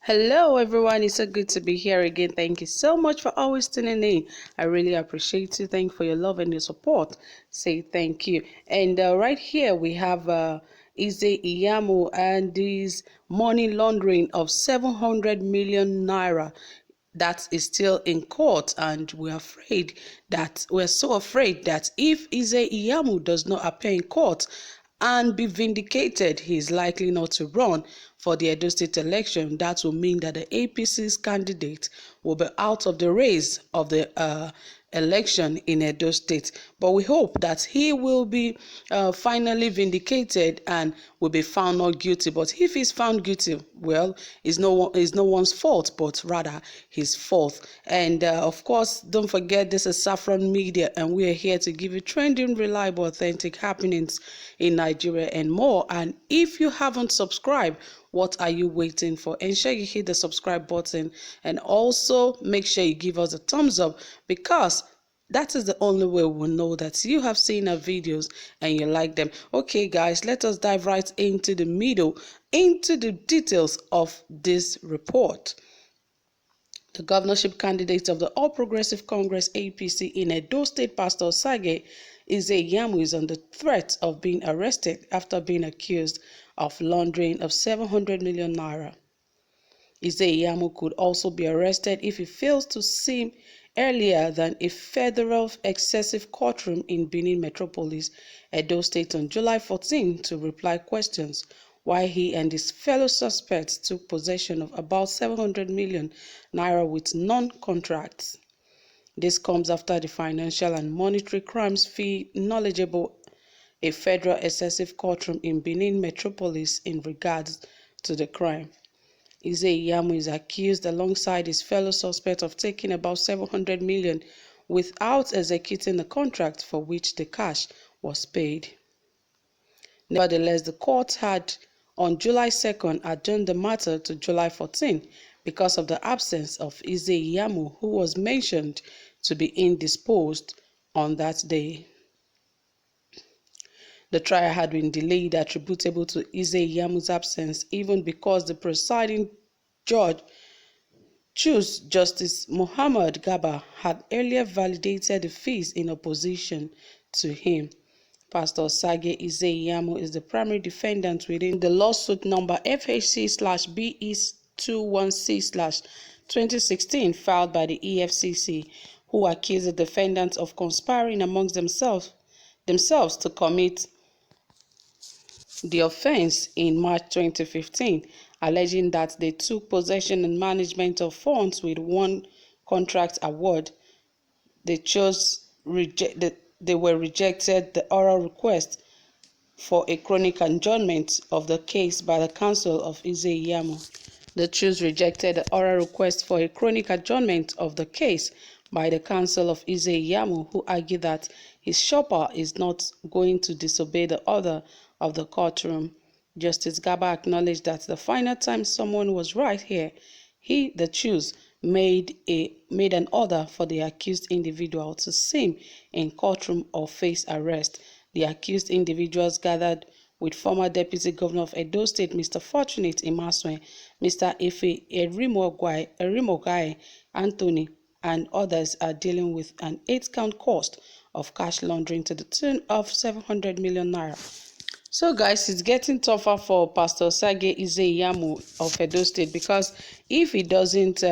Hello everyone, it's so good to be here again. Thank you so much for always tuning in. I really appreciate you. Thank you for your love and your support. Say thank you. And right here we have Ize Iyamu and this money laundering of 700 million naira that is still in court, and we're so afraid that if Ize Iyamu does not appear in court and be vindicated, he is likely not to run for the Edo State election. That will mean that the APC's candidate will be out of the race of the election in Edo State. But we hope that he will be finally vindicated and will be found not guilty. But if he's found guilty, well, it's no one's fault, but rather his fault. And of course, don't forget, this is Saffron Media, and we are here to give you trending, reliable, authentic happenings in Nigeria and more. And if you haven't subscribed, what are you waiting for? Ensure you hit the subscribe button, and also make sure you give us a thumbs up, because that is the only way we'll know that you have seen our videos and you like them. Okay guys, let us dive right into the middle, into the details of this report. The governorship candidate of the All Progressive Congress APC in Edo State, Pastor Obaseki, Ize Iyamu, is under threat of being arrested after being accused of laundering of 700 million naira. Ize Iyamu could also be arrested if he fails to seem earlier than a federal excessive courtroom in Benin Metropolis, Edo State, on July 14 to reply questions, while he and his fellow suspects took possession of about 700 million naira with non-contracts. This comes after the Financial and Monetary Crimes Fee knowledgeable a federal excessive courtroom in Benin Metropolis in regards to the crime. Ize Iyamu is accused alongside his fellow suspect of taking about 700 million without executing the contract for which the cash was paid. Nevertheless, the court had on July 2nd adjourned the matter to July 14 because of the absence of Ize Iyamu, who was mentioned to be indisposed on that day. The trial had been delayed, attributable to Ize Iyamu's absence, even because the presiding judge, Justice Muhammad Garba, had earlier validated the fees in opposition to him. Pastor Obaseki Ize Iyamu is the primary defendant within the lawsuit number FHC/BE216/2016 filed by the EFCC, who accused the defendants of conspiring amongst themselves to commit the offense in March 2015, alleging that they took possession and management of funds with one contract award. They were rejected the oral request for a chronic adjournment of the case by the counsel of Ize Iyamu. The Jews rejected the oral request for a chronic adjournment of the case by the counsel of Ize Iyamu, who argued that his shopper is not going to disobey the order of the courtroom. Justice Garba acknowledged that the final time someone was right here, he, the Jews, made an order for the accused individual to seem in courtroom or face arrest. The accused individuals gathered with former Deputy Governor of Edo State, Mr. Fortunate Imaswe, Mr. Ife Erimogai Anthony, and others are dealing with an 8-count cost of cash laundering to the tune of 700 million naira. So guys, it's getting tougher for Pastor Obaseki Ize Iyamu of Edo State, because if he doesn't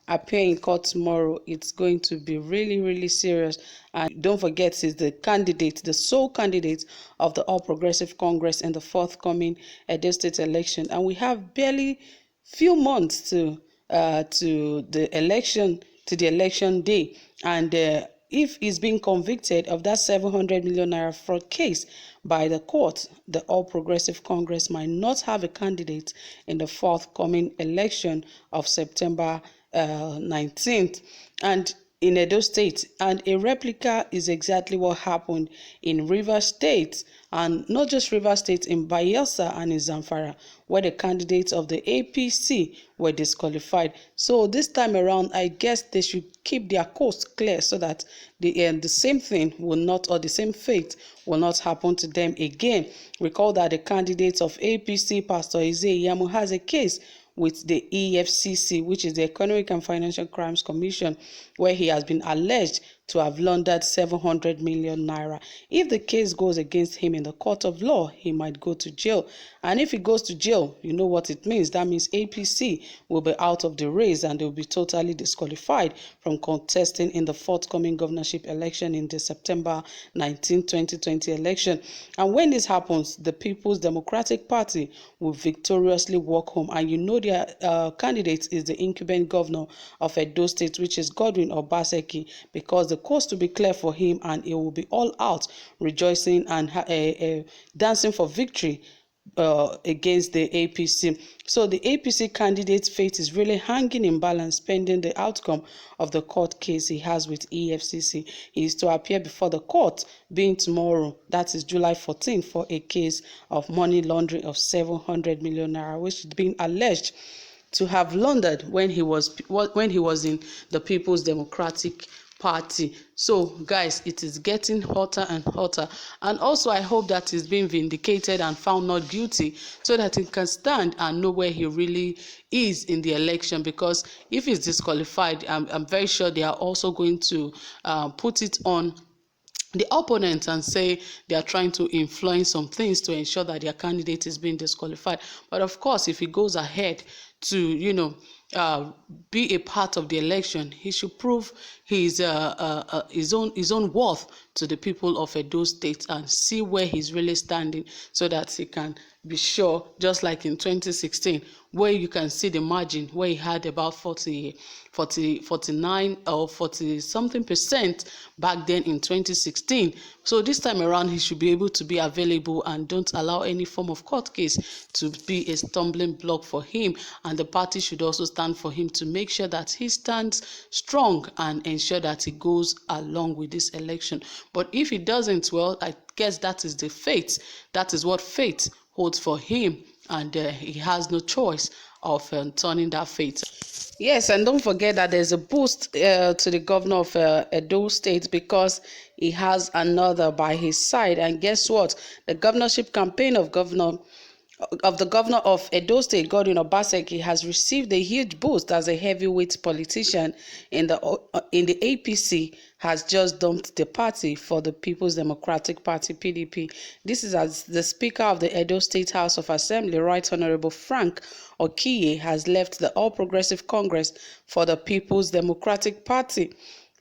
appear in court tomorrow, it's going to be really, really serious. And don't forget, he's the candidate, the sole candidate of the All Progressive Congress in the forthcoming Edo State election. And we have barely few months to the election day. And if he's being convicted of that 700 million naira fraud case by the court, the All Progressive Congress might not have a candidate in the forthcoming election of September 19th. And in Edo State, and a replica is exactly what happened in Rivers State, and not just Rivers State, in Bayelsa and in Zamfara, where the candidates of the APC were disqualified. So this time around, I guess they should keep their coast clear so that the same thing will not, or the same fate will not happen to them again. Recall that the candidate of APC, Pastor Ize Iyamu, has a case with the EFCC, which is the Economic and Financial Crimes Commission, where he has been alleged to have laundered 700 million naira. If the case goes against him in the court of law, he might go to jail. And if he goes to jail, you know what it means. That means APC will be out of the race and they will be totally disqualified from contesting in the forthcoming governorship election in the September 19, 2020 election. And when this happens, the People's Democratic Party will victoriously walk home. And you know their candidate is the incumbent governor of Edo State, which is Godwin Obaseki, because the coast will be clear for him and he will be all out rejoicing and dancing for victory against the APC. So the APC candidate's fate is really hanging in balance pending the outcome of the court case he has with EFCC. He is to appear before the court being tomorrow, that is July 14, for a case of money laundering of 700 million naira, which is being alleged to have laundered when he was in the People's Democratic Party. So guys, it is getting hotter and hotter, and also I hope that he's being vindicated and found not guilty so that he can stand and know where he really is in the election, because if he's disqualified, I'm very sure they are also going to put it on the opponents and say they are trying to influence some things to ensure that their candidate is being disqualified. But of course, if he goes ahead to be a part of the election, he should prove his own worth to the people of Edo State and see where he's really standing, so that he can be sure, just like in 2016, where you can see the margin where he had about 49 or 40 something percent back then in 2016. So this time around, he should be able to be available and don't allow any form of court case to be a stumbling block for him. And the party should also stand for him to make sure that he stands strong and ensure that he goes along with this election. But if he doesn't, well, I guess that is the fate. That is what fate holds for him, and he has no choice of turning that fate. Yes, and don't forget that there's a boost to the governor of Edo State, because he has another by his side. And guess what? The governorship campaign of the governor of Edo State, Godwin Obaseki, has received a huge boost as a heavyweight politician in the APC has just dumped the party for the People's Democratic Party (PDP). This is as the Speaker of the Edo State House of Assembly, Right Honorable Frank Okiye, has left the All Progressive Congress for the People's Democratic Party.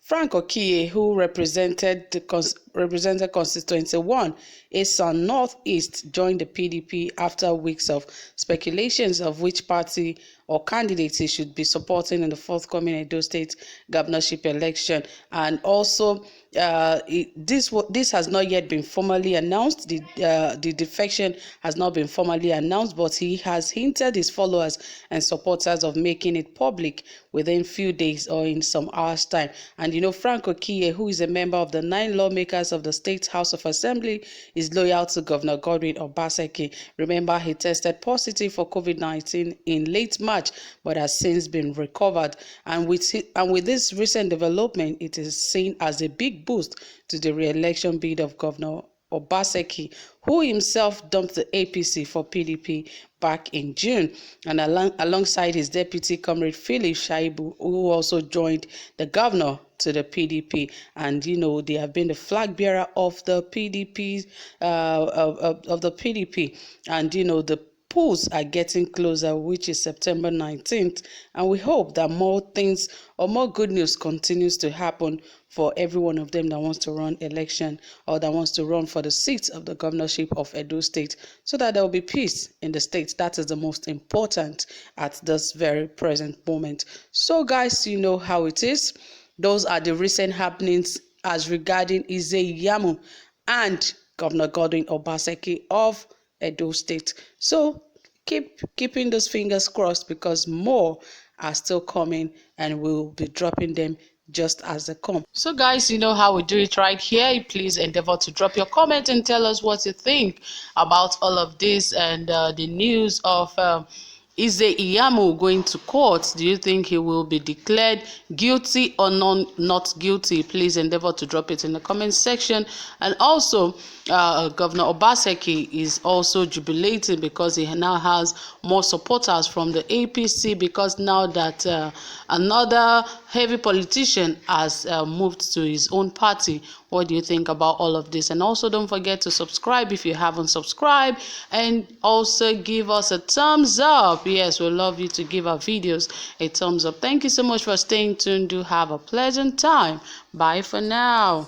Frank Okiye, who represented Constituency 1, Esan Northeast, joined the PDP after weeks of speculations of which party or candidate he should be supporting in the forthcoming Edo State governorship election. And also, this has not yet been formally announced. The defection has not been formally announced, but he has hinted his followers and supporters of making it public within few days or in some hours' time. And you know, Frank Okiye, who is a member of the 9 lawmakers of the State House of Assembly, is loyal to Governor Godwin Obaseki. Remember, he tested positive for COVID-19 in late March, but has since been recovered. And with this recent development, it is seen as a big boost to the re-election bid of Governor Obaseki, who himself dumped the APC for PDP back in June, and alongside his deputy, Comrade Philip Shaibu, who also joined the governor to the PDP. And you know, they have been the flag bearer of the PDP, of the PDP, and you know, the polls are getting closer, which is September 19th, and we hope that more things or more good news continues to happen for every one of them that wants to run election or that wants to run for the seat of the governorship of Edo State, so that there will be peace in the state. That is the most important at this very present moment. So guys, you know how it is. Those are the recent happenings as regarding Ize Iyamu and Governor Godwin Obaseki of Edo State. So keeping those fingers crossed, because more are still coming and we'll be dropping them just as they come. So guys, you know how we do it right here. Please endeavor to drop your comment and tell us what you think about all of this and the news of Ize Iyamu going to court? Do you think he will be declared guilty or not guilty? Please endeavor to drop it in the comment section. And also, Governor Obaseki is also jubilating because he now has more supporters from the APC, because now that another heavy politician has moved to his own party. What do you think about all of this? And also, don't forget to subscribe if you haven't subscribed, and also give us a thumbs up. Yes, we'd love you to give our videos a thumbs up. Thank you so much for staying tuned. Do have a pleasant time. Bye for now.